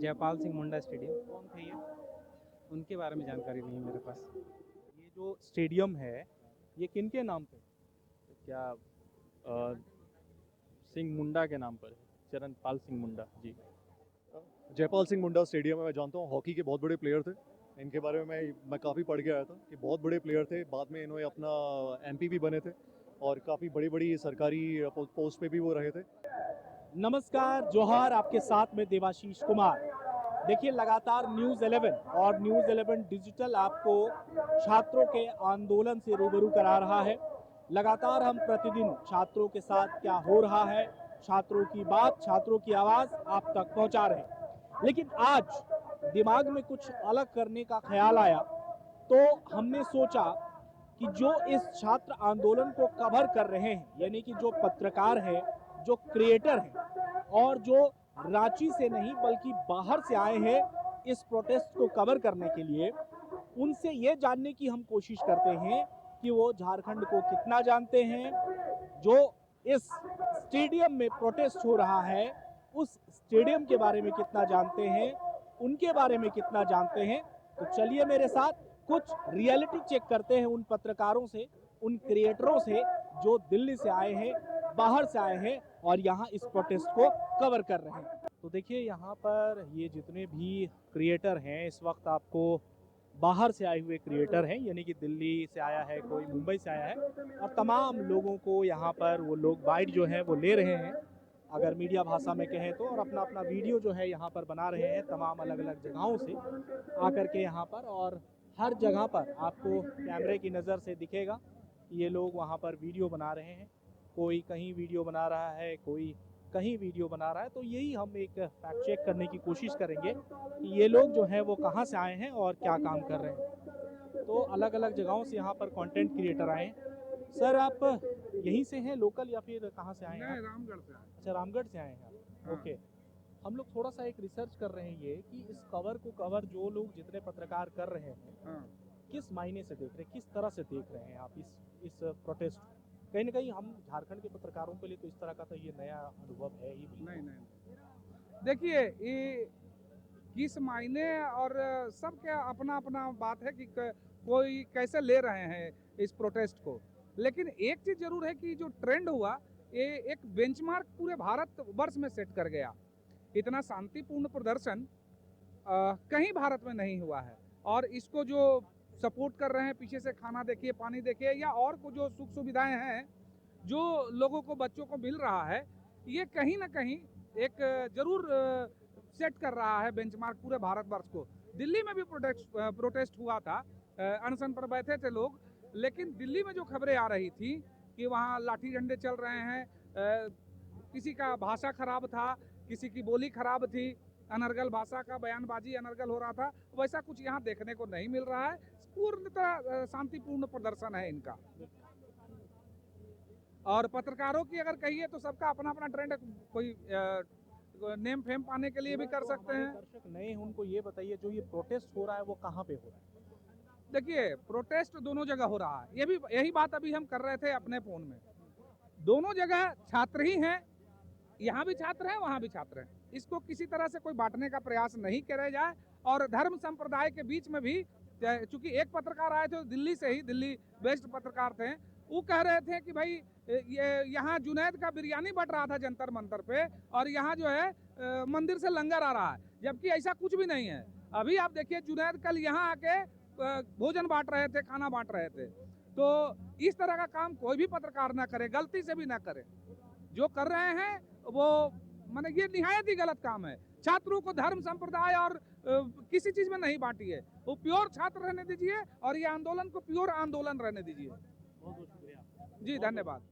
Jaipal Singh Munda stadium. कौन थे ये? उनके बारे में जानकारी नहीं है मेरे पास। ये जो स्टेडियम है ये किन के नाम पे? क्या सिंह मुंडा के नाम पर है? चरणपाल सिंह मुंडा जी। जयपाल सिंह मुंडा स्टेडियम है। मैं जानता हूँ हॉकी के बहुत बड़े प्लेयर थे। इनके बारे में मैं काफ़ी पढ़ के आया था कि बहुत बड़े प्लेयर थे। बाद में इन्होंने अपना एमपी भी बने थे और काफ़ी बड़ी बड़ी सरकारी पोस्ट पे भी वो रहे थे। नमस्कार, जोहार, आपके साथ में देवाशीष कुमार। देखिए, लगातार न्यूज़ 11 और न्यूज़ 11 डिजिटल आपको छात्रों के आंदोलन से रूबरू करा रहा है। लगातार हम प्रतिदिन छात्रों के साथ क्या हो रहा है, छात्रों की बात, छात्रों की आवाज़ आप तक पहुंचा रहे हैं। लेकिन आज दिमाग में कुछ अलग करने का ख्याल आया, तो हमने सोचा कि जो इस छात्र आंदोलन को कवर कर रहे हैं, यानी कि जो पत्रकार हैं, जो क्रिएटर हैं और जो रांची से नहीं बल्कि बाहर से आए हैं इस प्रोटेस्ट को कवर करने के लिए, उनसे ये जानने की हम कोशिश करते हैं कि वो झारखंड को कितना जानते हैं, जो इस स्टेडियम में प्रोटेस्ट हो रहा है उस स्टेडियम के बारे में कितना जानते हैं, उनके बारे में कितना जानते हैं। तो चलिए मेरे साथ कुछ रियलिटी चेक करते हैं उन पत्रकारों से, उन क्रिएटरों से जो दिल्ली से आए हैं, बाहर से आए हैं और यहाँ इस प्रोटेस्ट को कवर कर रहे हैं। तो देखिए, यहाँ पर ये जितने भी क्रिएटर हैं इस वक्त आपको बाहर से आए हुए क्रिएटर हैं, यानी कि दिल्ली से आया है, कोई मुंबई से आया है, और तमाम लोगों को यहाँ पर वो लोग बाइट जो है वो ले रहे हैं, अगर मीडिया भाषा में कहें तो, और अपना अपना वीडियो जो है यहाँ पर बना रहे हैं तमाम अलग अलग जगहों से आकर के यहाँ पर। और हर जगह पर आपको कैमरे की नज़र से दिखेगा ये लोग वहाँ पर वीडियो बना रहे हैं। कोई कहीं वीडियो बना रहा है, कोई कहीं वीडियो बना रहा है। तो यही हम एक फैक्ट चेक करने की कोशिश करेंगे कि ये लोग जो हैं वो कहाँ से आए हैं और क्या काम कर रहे हैं। तो अलग अलग जगहों से यहाँ पर कंटेंट क्रिएटर आए हैं। सर, आप यहीं से हैं लोकल या फिर कहाँ से आए हैं? रामगढ़ से आए। अच्छा, रामगढ़ से आए हैं आप। हाँ। ओके। हम लोग थोड़ा सा एक रिसर्च कर रहे हैं ये कि इस कवर जो लोग जितने पत्रकार कर रहे हैं हाँ। किस मायने से देख रहे हैं, किस तरह से देख रहे हैं आप इस प्रोटेस्ट? कहीं ना कहीं हम झारखंड के पत्रकारों के लिए तो इस तरह का तो ये नया अनुभव है ही बिल्कुल। नहीं, देखिए, ये किस मायने और सबका अपना अपना बात है कि कोई कैसे ले रहे हैं इस प्रोटेस्ट को। लेकिन एक चीज जरूर है कि जो ट्रेंड हुआ ये एक बेंचमार्क पूरे भारत वर्ष में सेट कर गया। इतना शांतिपूर्ण प्रदर्शन कहीं भारत में नहीं हुआ है। और इसको जो सपोर्ट कर रहे हैं, पीछे से खाना देखिए, पानी देखिए, या और को जो सुख सुविधाएं हैं जो लोगों को, बच्चों को मिल रहा है, ये कहीं ना कहीं एक जरूर सेट कर रहा है बेंचमार्क पूरे भारतवर्ष को। दिल्ली में भी प्रोटेस्ट हुआ था, अनशन पर बैठे थे लोग, लेकिन दिल्ली में जो खबरें आ रही थी कि वहाँ लाठी डंडे चल रहे हैं, किसी का भाषा खराब था, किसी की बोली खराब थी, अनर्गल भाषा का बयानबाजी अनर्गल हो रहा था, वैसा कुछ यहाँ देखने को नहीं मिल रहा है। पूर्णतः शांतिपूर्ण प्रदर्शन है इनका। और पत्रकारों की अगर कहिए तो सबका अपना अपना ट्रेंड है। कोई नेम फेम पाने के लिए भी कर सकते हैं। दर्शक नए हैं, उनको ये बताइए जो ये प्रोटेस्ट हो रहा है वो कहाँ पे हो रहा है? देखिए, प्रोटेस्ट दोनों जगह हो रहा है। यही बात अभी हम कर रहे थे अपने फोन में। दोनों जगह छात्र ही हैं, यहाँ भी छात्र हैं, वहाँ भी छात्र हैं। इसको किसी तरह से कोई बांटने का प्रयास नहीं करे जाए। और धर्म संप्रदाय के बीच में भी, चूंकि एक पत्रकार आए थे दिल्ली से ही, दिल्ली बेस्ड पत्रकार थे, वो कह रहे थे कि भाई ये यहाँ जुनैद का बिरयानी बट रहा था जंतर मंतर पे, और यहाँ जो है मंदिर से लंगर आ रहा है, जबकि ऐसा कुछ भी नहीं है। अभी आप देखिए, जुनैद कल यहाँ आके भोजन बांट रहे थे, खाना बांट रहे थे। तो इस तरह का काम कोई भी पत्रकार ना करे, गलती से भी ना करे। जो कर रहे हैं वो माने ये निहायत ही गलत काम है। छात्रों को धर्म संप्रदाय और किसी चीज में नहीं बांटिए। वो प्योर छात्र रहने दीजिए और ये आंदोलन को प्योर आंदोलन रहने दीजिए। बहुत बहुत शुक्रिया जी, धन्यवाद।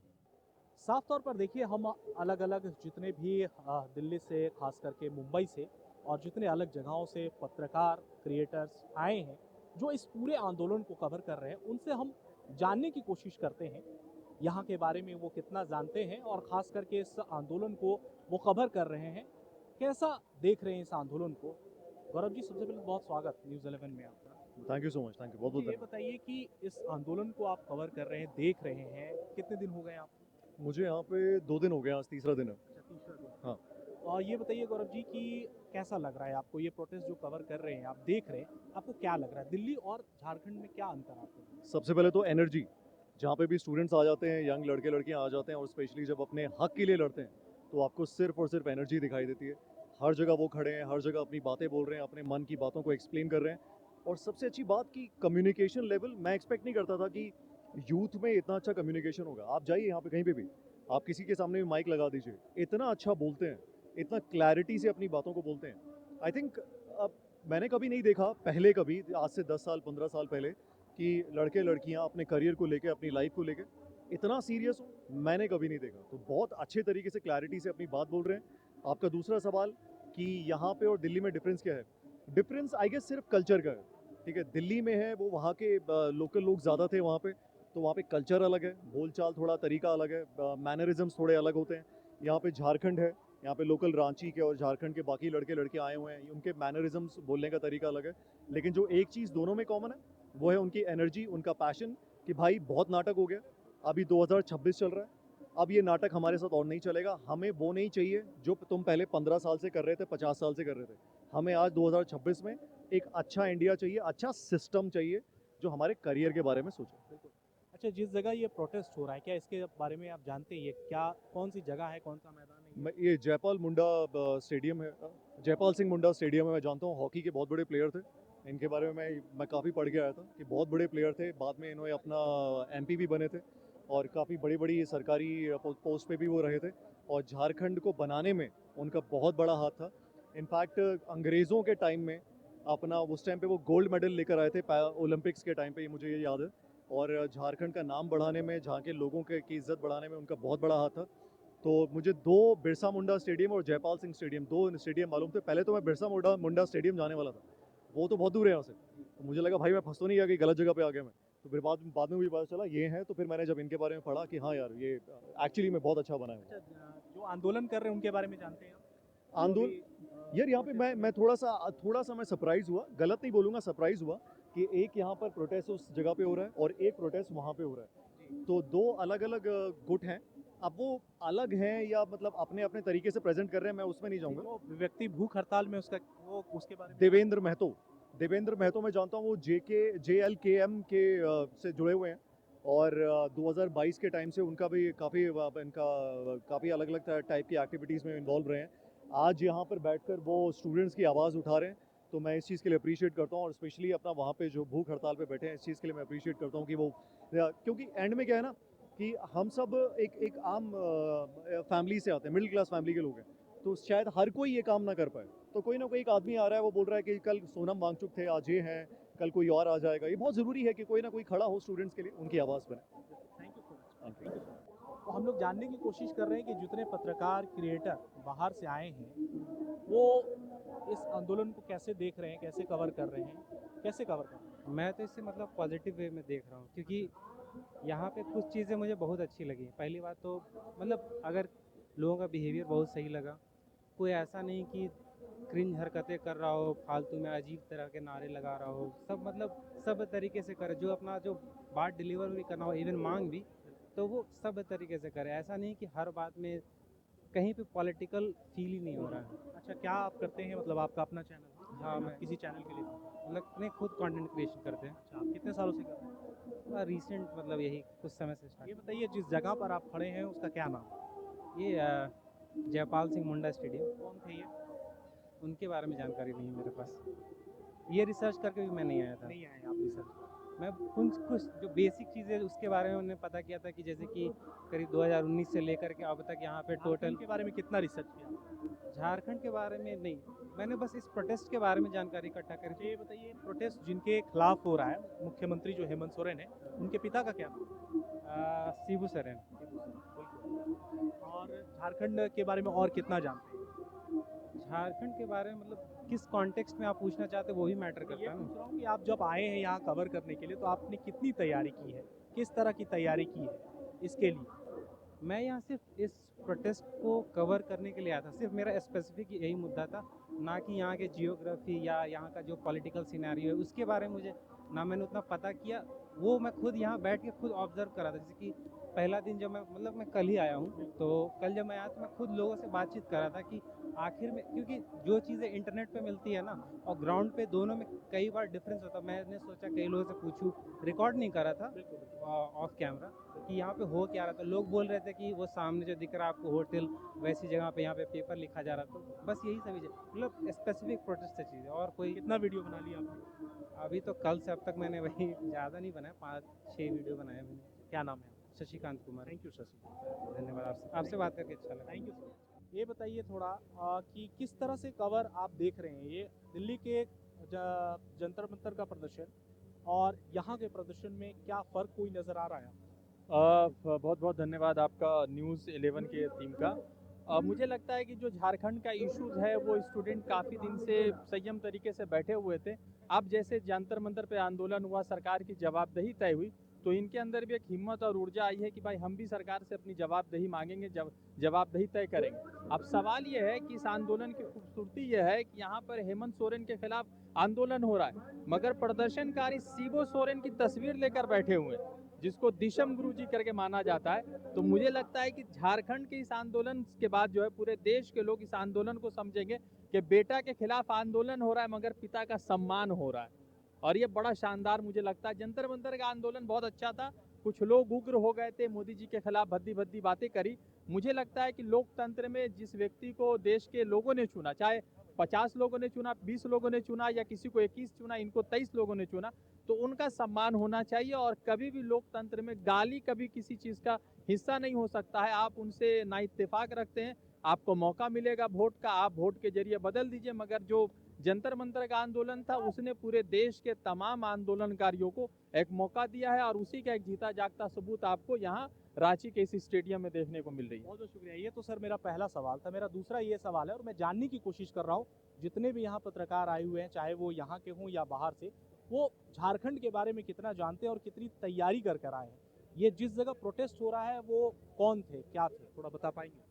साफ तौर पर देखिए, हम अलग अलग जितने भी दिल्ली से, खास करके मुंबई से, और जितने अलग जगहों से पत्रकार क्रिएटर्स आए हैं जो इस पूरे आंदोलन को कवर कर रहे हैं, उनसे हम जानने की कोशिश करते हैं यहाँ के बारे में वो कितना जानते हैं, और ख़ास करके इस आंदोलन को वो कवर कर रहे हैं, कैसा देख रहे हैं इस आंदोलन को। गौरव जी, सबसे पहले बहुत स्वागत न्यूज़ 11 में आपका। Thank you so much, thank you बहुत बहुत ये धन्यवाद। बताइए कि इस आंदोलन को आप कवर कर रहे हैं, देख रहे हैं, कितने दिन हो गए आप? मुझे यहाँ पे 2 दिन हो गए, आज तीसरा दिन है। अच्छा, तीसरा दिन। हाँ। और ये बताइए गौरव जी कि कैसा लग रहा है आपको ये प्रोटेस्ट जो कवर कर रहे हैं, आप देख रहे हैं, आपको क्या लग रहा है दिल्ली और झारखंड में क्या अंतर आपको? सबसे पहले तो एनर्जी, जहाँ पे भी स्टूडेंट्स आ जाते हैं, यंग लड़के लड़कियाँ आ जाते हैं और स्पेशली जब अपने हक के लिए लड़ते हैं तो आपको सिर्फ और सिर्फ एनर्जी दिखाई देती है। हर जगह वो खड़े हैं, हर जगह अपनी बातें बोल रहे हैं, अपने मन की बातों को एक्सप्लेन कर रहे हैं। और सबसे अच्छी बात कि कम्युनिकेशन लेवल, मैं एक्सपेक्ट नहीं करता था कि यूथ में इतना अच्छा कम्युनिकेशन होगा। आप जाइए यहाँ पे कहीं पे भी, आप किसी के सामने भी माइक लगा दीजिए, इतना अच्छा बोलते हैं, इतना क्लैरिटी से अपनी बातों को बोलते हैं। आई थिंक अब मैंने कभी नहीं देखा पहले, कभी आज से 10 साल 15 साल पहले, कि लड़के लड़कियां अपने करियर को लेके, अपनी लाइफ को लेके इतना सीरियस हो, मैंने कभी नहीं देखा। तो बहुत अच्छे तरीके से क्लैरिटी से अपनी बात बोल रहे हैं। आपका दूसरा सवाल कि यहाँ पे और दिल्ली में डिफरेंस क्या है? डिफरेंस आई गेस सिर्फ कल्चर का है। ठीक है, दिल्ली में है वो वहाँ के लोकल लोग ज़्यादा थे वहाँ पे, तो वहाँ पे कल्चर अलग है, बोलचाल थोड़ा तरीका अलग है, मैनरिज्म्स थोड़े अलग होते हैं। यहाँ पे झारखंड है, यहाँ पे लोकल रांची के और झारखंड के बाकी लड़के लड़के आए हुए हैं, उनके मैनरिज्म्स, बोलने का तरीका अलग है। लेकिन जो एक चीज़ दोनों में कॉमन है वो है उनकी एनर्जी, उनका पैशन, कि भाई बहुत नाटक हो गया, अभी 2026 चल रहा है, अब ये नाटक हमारे साथ और नहीं चलेगा, हमें वो नहीं चाहिए जो तुम पहले 15 साल से कर रहे थे, 50 साल से कर रहे थे। हमें आज 2026 में एक अच्छा इंडिया चाहिए, अच्छा सिस्टम चाहिए जो हमारे करियर के बारे में सोचे। अच्छा, जिस जगह ये प्रोटेस्ट हो रहा है, क्या इसके बारे में आप जानते हैं? ये क्या, कौन सी जगह है, कौन सा मैदान है ये? ये जयपाल मुंडा स्टेडियम है, जयपाल सिंह मुंडा स्टेडियम है। मैं जानता हूँ, हॉकी के बहुत बड़े प्लेयर थे, इनके बारे में मैं काफ़ी पढ़ के आया था कि बहुत बड़े प्लेयर थे। बाद में इन्होंने अपना एमपी भी बने थे और काफ़ी बड़ी बड़ी सरकारी पोस्ट पे भी वो रहे थे। और झारखंड को बनाने में उनका बहुत बड़ा हाथ था। इनफैक्ट अंग्रेज़ों के टाइम में अपना, उस टाइम पे वो गोल्ड मेडल लेकर आए थे ओलंपिक्स के टाइम पे, ये मुझे ये याद है। और झारखंड का नाम बढ़ाने में, जहाँ के लोगों के की इज़्ज़त बढ़ाने में उनका बहुत बड़ा हाथ था। तो मुझे दो, बिरसा मुंडा स्टेडियम और जयपाल सिंह स्टेडियम, दो स्टेडियम मालूम थे। पहले तो मैं बिरसा मुंडा स्टेडियम जाने वाला था, वो तो बहुत दूर है यहाँ से, तो मुझे लगा भाई मैं फंस तो नहीं गया कि गलत जगह पे आ गया मैं। तो फिर बाद में भी पता चला ये है, तो फिर मैंने जब इनके बारे में पढ़ा कि हाँ यार ये एक्चुअली में बहुत अच्छा बना है। अच्छा, जो आंदोलन कर रहे हैं उनके बारे में जानते हैं आप? आंदोलन, यार यहाँ पे मैं थोड़ा सा मैं सरप्राइज हुआ, गलत नहीं बोलूँगा, सरप्राइज हुआ कि एक यहाँ पर प्रोटेस्ट उस जगह पे हो रहा है और एक प्रोटेस्ट वहाँ पे हो रहा है। तो दो अलग अलग गुट हैं। अब वो अलग हैं या मतलब अपने अपने तरीके से प्रेजेंट कर रहे हैं, मैं उसमें नहीं जाऊँगा। वो व्यक्ति भूख हड़ताल में, उसका वो उसके बारे में? देवेंद्र महतो मैं जानता हूँ, वो JLKM के से जुड़े हुए हैं। और 2022 के टाइम से उनका भी काफ़ी अलग अलग टाइप की एक्टिविटीज़ में इन्वॉल्व रहे हैं। आज यहाँ पर बैठकर वो स्टूडेंट्स की आवाज़ उठा रहे हैं, तो मैं इस चीज़ के लिए अप्रिशिएट करता हूँ। और स्पेशली अपना वहाँ पे जो भूख हड़ताल पे बैठे हैं, इस चीज़ के लिए मैं अप्रिशिएट करता हूँ कि वो, क्योंकि एंड में क्या है ना कि हम सब एक आम फैमिली से आते हैं, मिडिल क्लास फैमिली के लोग हैं, तो शायद हर कोई ये काम ना कर पाए। तो कोई ना कोई एक आदमी आ रहा है, वो बोल रहा है कि कल सोनम वांगचुक थे, आज ये हैं, कल कोई और आ जाएगा। ये बहुत ज़रूरी है कि कोई ना कोई खड़ा हो स्टूडेंट्स के लिए, उनकी आवाज़ बने। Thank you so much. तो हम लोग जानने की कोशिश कर रहे हैं कि जितने पत्रकार, क्रिएटर बाहर से आए हैं, वो इस आंदोलन को कैसे देख रहे हैं, कैसे कवर कर रहे हैं, कैसे कवर कर रहे हैं? मैं तो इससे मतलब पॉजिटिव वे में देख रहा हूँ, क्योंकि यहाँ पे कुछ चीज़ें मुझे बहुत अच्छी लगी। पहली बात तो मतलब अगर लोगों का बिहेवियर बहुत सही लगा, कोई ऐसा नहीं कि क्रिंज हरकतें कर रहा हो, फालतू में अजीब तरह के नारे लगा रहा हो, सब मतलब सब तरीके से करे, जो अपना जो बात डिलीवर भी करना हो, इवन मांग भी, तो वो सब तरीके से करे। ऐसा नहीं कि हर बात में कहीं पे पॉलिटिकल फील ही नहीं हो रहा है। अच्छा, क्या आप करते हैं, मतलब आपका अपना चैनल है? हाँ, मैं किसी चैनल के लिए? मतलब अपने खुद कंटेंट क्रिएशन करते हैं। अच्छा, आप कितने सालों से कर रहे हैं? रिसेंट मतलब यही कुछ समय से ये स्टार्ट। बताइए, जिस जगह पर आप खड़े हैं उसका क्या नाम है? ये जयपाल सिंह मुंडा स्टेडियम, कौन थे ये? उनके बारे में जानकारी नहीं है मेरे पास। ये रिसर्च करके भी मैं नहीं आया था। नहीं आए आप रिसर्च? मैं कुछ जो बेसिक चीज़ें उसके बारे में मैंने पता किया था कि जैसे कि करीब 2019 से लेकर के अब तक यहाँ पे टोटल। के बारे में कितना रिसर्च किया? झारखंड के बारे में नहीं, मैंने बस इस प्रोटेस्ट के बारे में जानकारी इकट्ठा करी थी। ये बताइए, प्रोटेस्ट जिनके खिलाफ हो रहा है, मुख्यमंत्री जो हेमंत सोरेन है, उनके पिता का क्या नाम है? शिबू सोरेन। और झारखंड के बारे में और कितना जानते हैं? झारखंड के बारे में मतलब किस कॉन्टेक्स्ट में आप पूछना चाहते हैं वो ही मैटर ये करता है पूछ ना। रहा हूँ कि आप जब आए हैं यहाँ कवर करने के लिए, तो आपने कितनी तैयारी की है, किस तरह की तैयारी की है इसके लिए? मैं यहाँ सिर्फ इस प्रोटेस्ट को कवर करने के लिए आया था, सिर्फ मेरा स्पेसिफिक यही मुद्दा था, ना कि यहाँ के जियोग्राफी या यहाँ का जो पॉलिटिकल सिनेरियो है उसके बारे में मुझे ना मैंने उतना पता किया। वो मैं खुद यहाँ बैठ के खुद ऑब्जर्व करा था। जैसे कि पहला दिन जब मैं कल ही आया हूँ, तो कल जब मैं आया तो मैं खुद लोगों से बातचीत कर रहा था कि आखिर में, क्योंकि जो चीज़ें इंटरनेट पे मिलती है ना और ग्राउंड पे, दोनों में कई बार डिफरेंस होता है। मैंने सोचा कई लोगों से पूछूं, रिकॉर्ड नहीं करा था ऑफ कैमरा कि यहाँ पे हो क्या रहा था। लोग बोल रहे थे कि वो सामने जो दिख रहा है आपको होटल, वैसी जगह पे यहाँ पे पेपर लिखा जा रहा था। तो बस यही सभी मतलब स्पेसिफिक प्रोटेस्ट चीज़ है, और कोई कितना वीडियो बना लिया आपने? अभी तो कल से अब तक मैंने वही ज़्यादा नहीं बनाया, 5-6 वीडियो बनाए मैंने। क्या नाम है? शशिकांत कुमार। Thank you Shashi. धन्यवाद, आपसे बात करके अच्छा लगा। Thank you so much. ये बताइए थोड़ा कि किस तरह से कवर आप देख रहे हैं ये दिल्ली के जंतर मंतर का प्रदर्शन और यहाँ के प्रदर्शन में, क्या फ़र्क कोई नज़र आ रहा है आपको? बहुत बहुत धन्यवाद आपका न्यूज़ 11 के टीम का। मुझे लगता है कि जो झारखंड का इश्यूज है वो स्टूडेंट काफ़ी दिन से संयम तरीके से बैठे हुए थे। अब जैसे जंतर मंतर पे आंदोलन हुआ, सरकार की जवाबदेही तय हुई, तो इनके अंदर भी एक हिम्मत और ऊर्जा आई है कि भाई हम भी सरकार से अपनी जवाबदेही मांगेंगे, जवाबदेही तय करेंगे। अब सवाल ये है कि इस आंदोलन की खूबसूरती यह है कि यहाँ पर हेमंत सोरेन के खिलाफ आंदोलन हो रहा है, मगर प्रदर्शनकारी शिबू सोरेन की तस्वीर लेकर बैठे हुए हैं, जिसको दिशम गुरु जी करके माना जाता है। तो मुझे लगता है कि झारखंड के इस आंदोलन के बाद जो है पूरे देश के लोग इस आंदोलन को समझेंगे कि बेटा के खिलाफ आंदोलन हो रहा है मगर पिता का सम्मान हो रहा है, और ये बड़ा शानदार मुझे लगता है। जंतर मंतर का आंदोलन बहुत अच्छा था, कुछ लोग उग्र हो गए थे, मोदी जी के खिलाफ भद्दी भद्दी बातें करी। मुझे लगता है कि लोकतंत्र में जिस व्यक्ति को देश के लोगों ने चुना, चाहे 50 लोगों ने चुना, 20 लोगों ने चुना या किसी को 21 चुना, इनको 23 लोगों ने चुना, तो उनका सम्मान होना चाहिए। और कभी भी लोकतंत्र में गाली कभी किसी चीज़ का हिस्सा नहीं हो सकता है। आप उनसे ना इत्तेफाक रखते हैं, आपको मौका मिलेगा वोट का, आप वोट के जरिए बदल दीजिए। मगर जो जंतर मंतर का आंदोलन था उसने पूरे देश के तमाम आंदोलनकारियों को एक मौका दिया है, और उसी का एक जीता जागता सबूत आपको यहाँ रांची के इस स्टेडियम में देखने को मिल रही है। बहुत बहुत शुक्रिया। ये तो सर मेरा पहला सवाल था। मेरा दूसरा ये सवाल है, और मैं जानने की कोशिश कर रहा हूँ, जितने भी यहाँ पत्रकार आए हुए हैं, चाहे वो यहाँ के हों या बाहर से, वो झारखंड के बारे में कितना जानते हैं और कितनी तैयारी कर कर आए हैं। ये जिस जगह प्रोटेस्ट हो रहा है वो कौन थे, क्या थे, थोड़ा बता पाएंगे?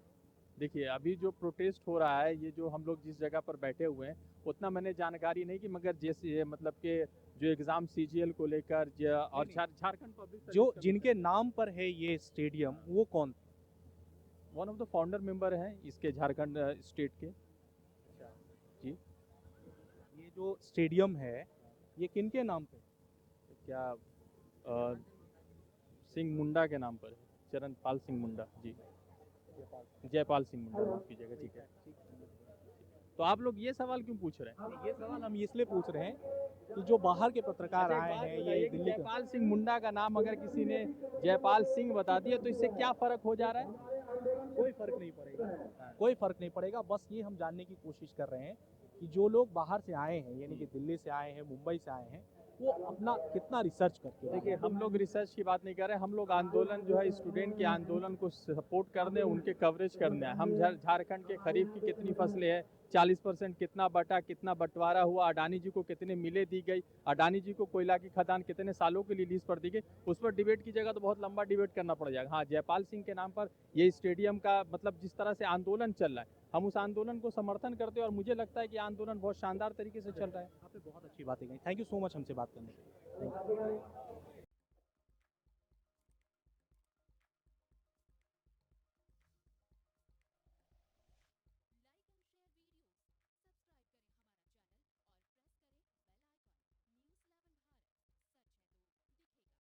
देखिए, अभी जो प्रोटेस्ट हो रहा है, ये जो हम लोग जिस जगह पर बैठे हुए हैं, उतना मैंने जानकारी नहीं की, मगर जैसे मतलब कि जो एग्ज़ाम सीजीएल को लेकर और झारखंड पब्लिक जो जिनके नाम पर है ये स्टेडियम, वो कौन थे? One of the founder member हैं इसके, झारखंड स्टेट के। जी। ये जो स्टेडियम है ये किनके नाम पे? क्या सिंह मुंडा के नाम पर है, चरणपाल सिंह मुंडा जी, जयपाल सिंह मुंडा माफ कीजिएगा, ठीक है। तो आप लोग ये सवाल क्यों पूछ रहे हैं? ये सवाल हम इसलिए पूछ रहे हैं कि जो बाहर के पत्रकार आए हैं, ये दिल्ली के, जयपाल सिंह मुंडा का नाम अगर किसी ने जयपाल सिंह बता दिया तो इससे क्या फर्क हो जा रहा है? कोई फर्क नहीं पड़ेगा, कोई फर्क नहीं पड़ेगा। बस ये हम जानने की कोशिश कर रहे हैं कि जो लोग बाहर से आए हैं, यानी कि दिल्ली से आए हैं, मुंबई से आए हैं, वो अपना कितना रिसर्च करके आए हैं। देखिए, हम लोग रिसर्च की बात नहीं कर रहे हैं, हम लोग आंदोलन जो है स्टूडेंट के आंदोलन को सपोर्ट करने, उनके कवरेज करने हैं। हम झारखंड के खरीफ की कितनी फसलें हैं, 40% कितना बटा, कितना बंटवारा हुआ, अडानी जी को कितने मिले दी गई, अडानी जी को कोयला की खदान कितने सालों के लिए लीज पर दी गई, उस पर डिबेट की जगह तो बहुत लंबा डिबेट करना पड़ जाएगा। हाँ, जयपाल सिंह के नाम पर ये स्टेडियम का मतलब जिस तरह से आंदोलन चल रहा है, हम उस आंदोलन को समर्थन करते हैं, और मुझे लगता है कि आंदोलन बहुत शानदार तरीके से चल रहा है। आपने बहुत अच्छी बातें कही। थैंक यू सो मच हमसे बात करने के लिए। Thank you.